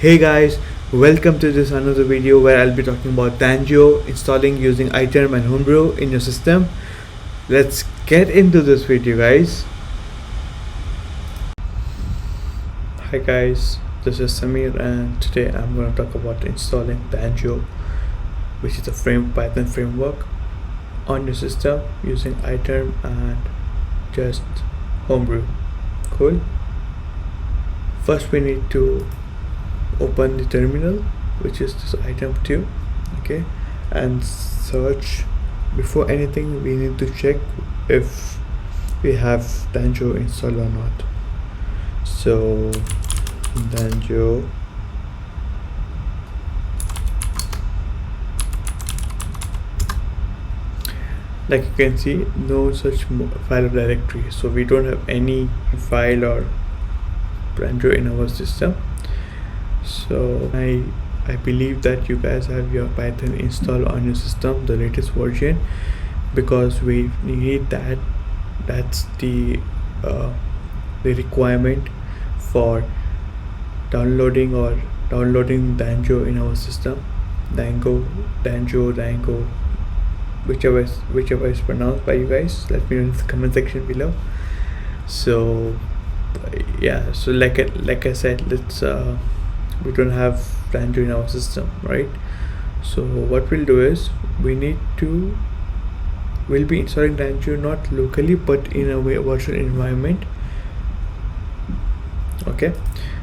Hey guys, welcome to this another video where I'll be talking about DJANGO installing using iTERM and Homebrew in your system. Let's get into this video, guys. Hi guys, this is Samir and today I'm going to talk about installing DJANGO, which is a Python framework on your system using iTERM and just Homebrew. Cool. First we need to open the terminal, which is this item 2, okay, and search. Before anything, we need to check if we have DJANGO installed or not. So DJANGO like you can see, no such file or directory, so we don't have any file or DJANGO in our system. So I believe that you guys have your Python installed on your system, the latest version, because we need that. That's the requirement for downloading DJANGO in our system. DJANGO, whichever is pronounced by you guys. Let me know in the comment section below. So yeah, so like I said, let's we don't have DJANGO in our system, right? So what we'll do is we'll be installing DJANGO not locally but in a virtual environment. Okay,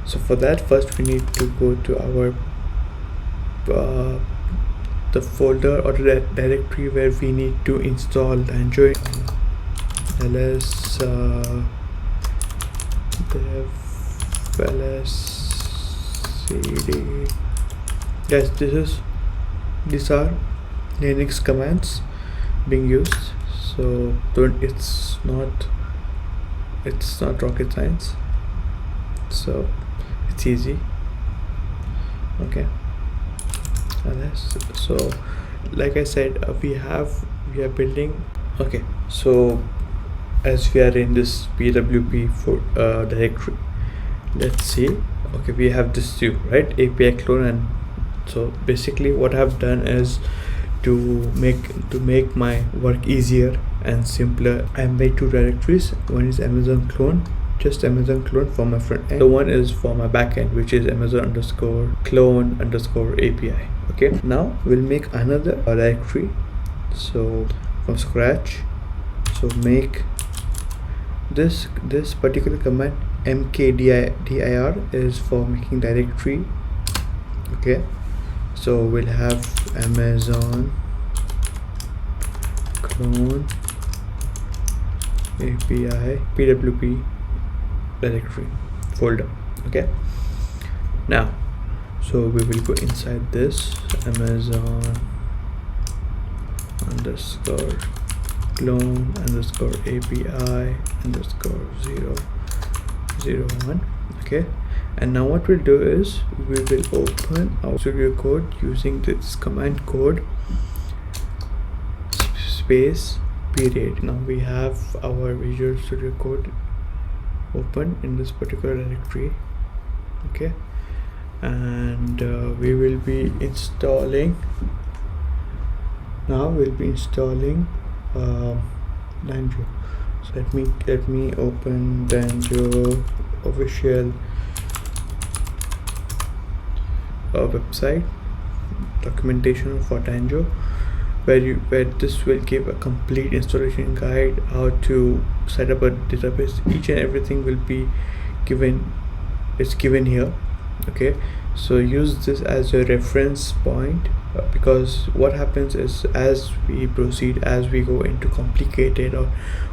so for that, first we need to go to our the folder or the directory where we need to install DJANGO. ls dev ls cd. Yes, these are Linux commands being used, so it's not rocket science, so it's easy. Okay, so like I said, we are building. Okay, so as we are in this pwp for directory, let's see. Okay, we have this too, right? API clone. And so basically what I've done is to make my work easier and simpler, I made two directories. One is Amazon clone, just Amazon clone for my front end. The one is for my back end, which is Amazon _clone _API. Okay, now we'll make another directory, so from scratch. So make this particular command mkdir is for making directory. Okay, so we'll have Amazon clone API pwp directory folder. Okay, now so we will go inside this Amazon _clone _API _001. Okay, and now what we'll do is we will open our studio code using this command code space period. Now we have our Visual Studio Code open in this particular directory. Okay, and we will be installing. Now we'll be installing DJANGO. So let me open DJANGO official website documentation for DJANGO, where this will give a complete installation guide, how to set up a database. Each and everything will be given. It's given here. Okay, so use this as a reference point, because what happens is as we proceed, as we go into complicated or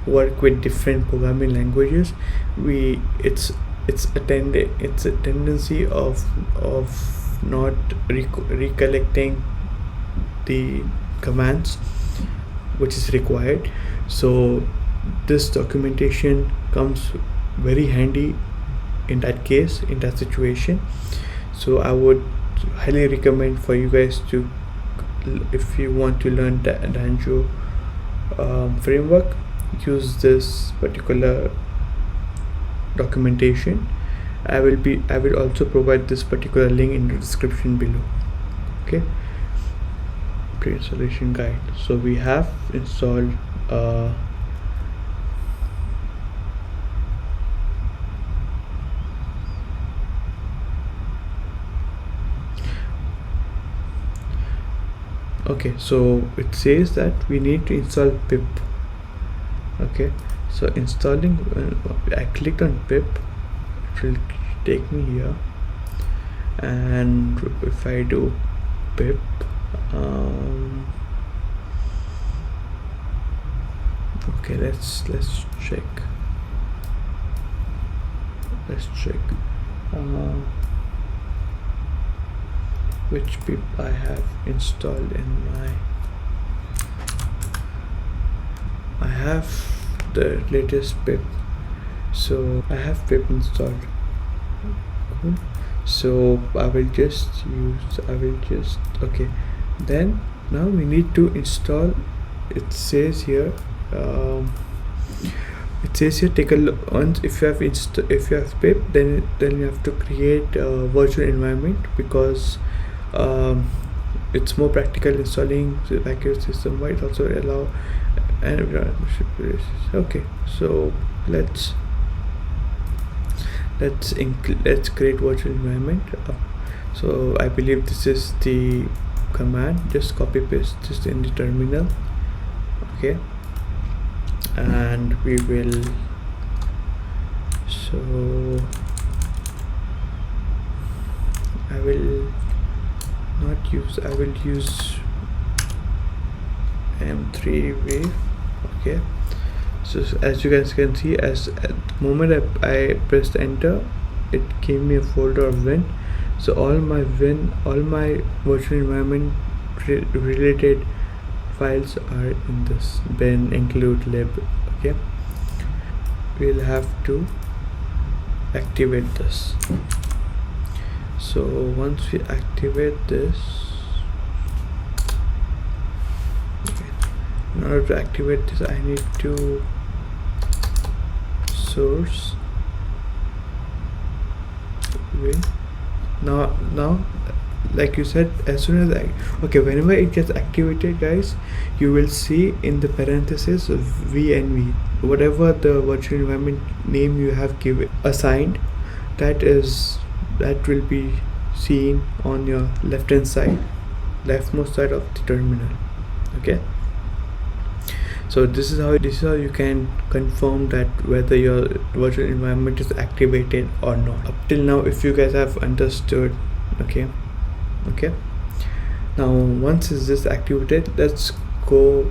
work with different programming languages, it's a tendency of not recollecting the commands which is required. So this documentation comes very handy in that case, in that situation. So I would highly recommend for you guys to, if you want to learn the DJANGO framework, use this particular documentation I will also provide this particular link in the description below. Okay, pre-installation guide. So we have installed okay, so it says that we need to install pip. Okay, so installing, I clicked on pip, it will take me here, and if I do pip, okay, let's check. Which pip I have installed in my. I have the latest pip, so I have pip installed. Cool. So I will just okay, then now we need to install. It says here take a look. Once if you have pip, then you have to create a virtual environment, because it's more practical installing the backup system wide. Also allow environment. Okay, so let's create virtual environment. So I believe this is the command. Just copy paste this in the terminal. Okay, and we will, so I will use M3 wave. Okay, so as you guys can see, as at the moment I pressed enter, it gave me a folder of Win. So all my virtual environment related files are in this bin include lib. Okay, we'll have to activate this. So once we activate this, okay, in order to activate this, I need to source win. Now like you said, as soon as okay, whenever it gets activated, guys, you will see in the parenthesis venv, whatever the virtual environment name you have assigned, that will be seen on your leftmost side of the terminal. Okay, so this is how you can confirm that whether your virtual environment is activated or not. Up till now, if you guys have understood. Okay, now once is this activated, let's go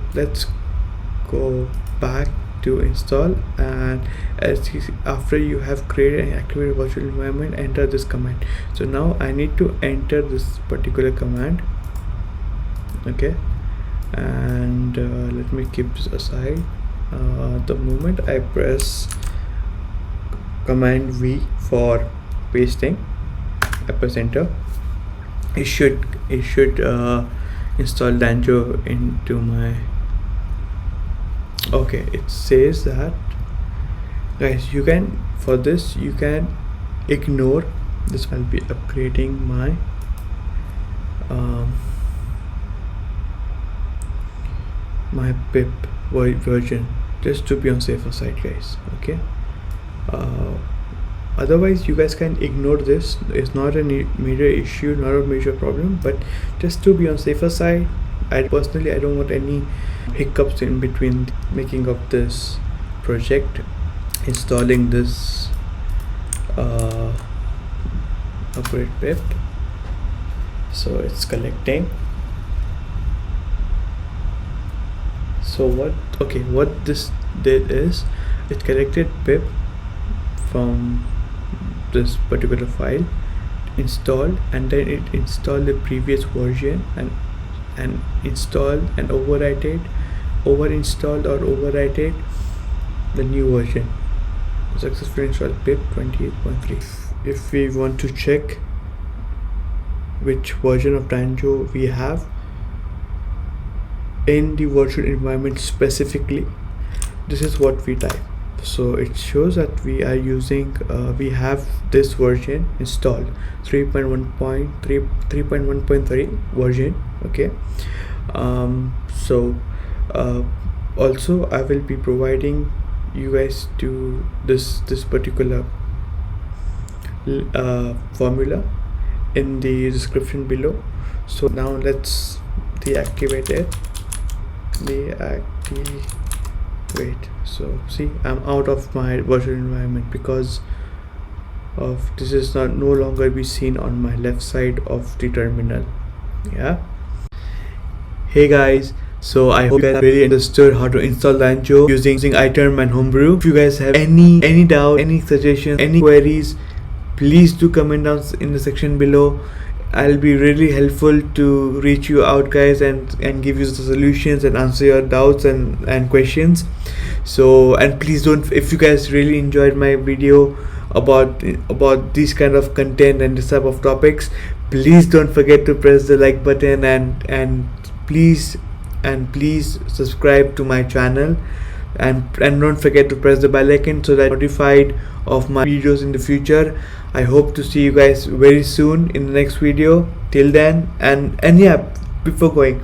back to install, and after you have created and activated virtual environment, enter this command. So now I need to enter this particular command. Okay, and let me keep this aside. The moment I press command V for pasting, I press enter, it should install DJANGO into my. Okay, it says that, guys, you can ignore this. I'll be upgrading my my pip version just to be on safer side, guys. Okay, otherwise you guys can ignore this. It's not a major issue, not a major problem, but just to be on safer side, I don't want any hiccups in between making of this project, installing this upgrade pip. So it's collecting. So what this did is, it collected pip from this particular file, installed, and then it installed the previous version and installed and overinstalled or overwritten the new version. Successfully installed pip 28.3. If we want to check which version of DJANGO we have in the virtual environment specifically, this is what we type. So it shows that we are using we have this version installed, 3.1.3 version. Okay. So also I will be providing you guys to this particular formula in the description below. So now let's deactivate it. Deactivate. So see, I'm out of my virtual environment because of this is no longer be seen on my left side of the terminal. Yeah. Hey guys, so I hope you guys really understood how to install DJANGO using iTERM and Homebrew. If you guys have any doubt, any suggestions, any queries, please do comment down in the section below. I'll be really helpful to reach you out, guys, and give you the solutions and answer your doubts and questions. So, and please don't, if you guys really enjoyed my video about this kind of content and this type of topics, please don't forget to press the like button and please subscribe to my channel, and don't forget to press the bell icon so that you're notified of my videos in the future. I hope to see you guys very soon in the next video. Till then, and yeah, before going,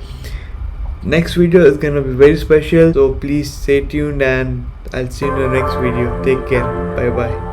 next video is gonna be very special, so please stay tuned and I'll see you in the next video. Take care. Bye bye.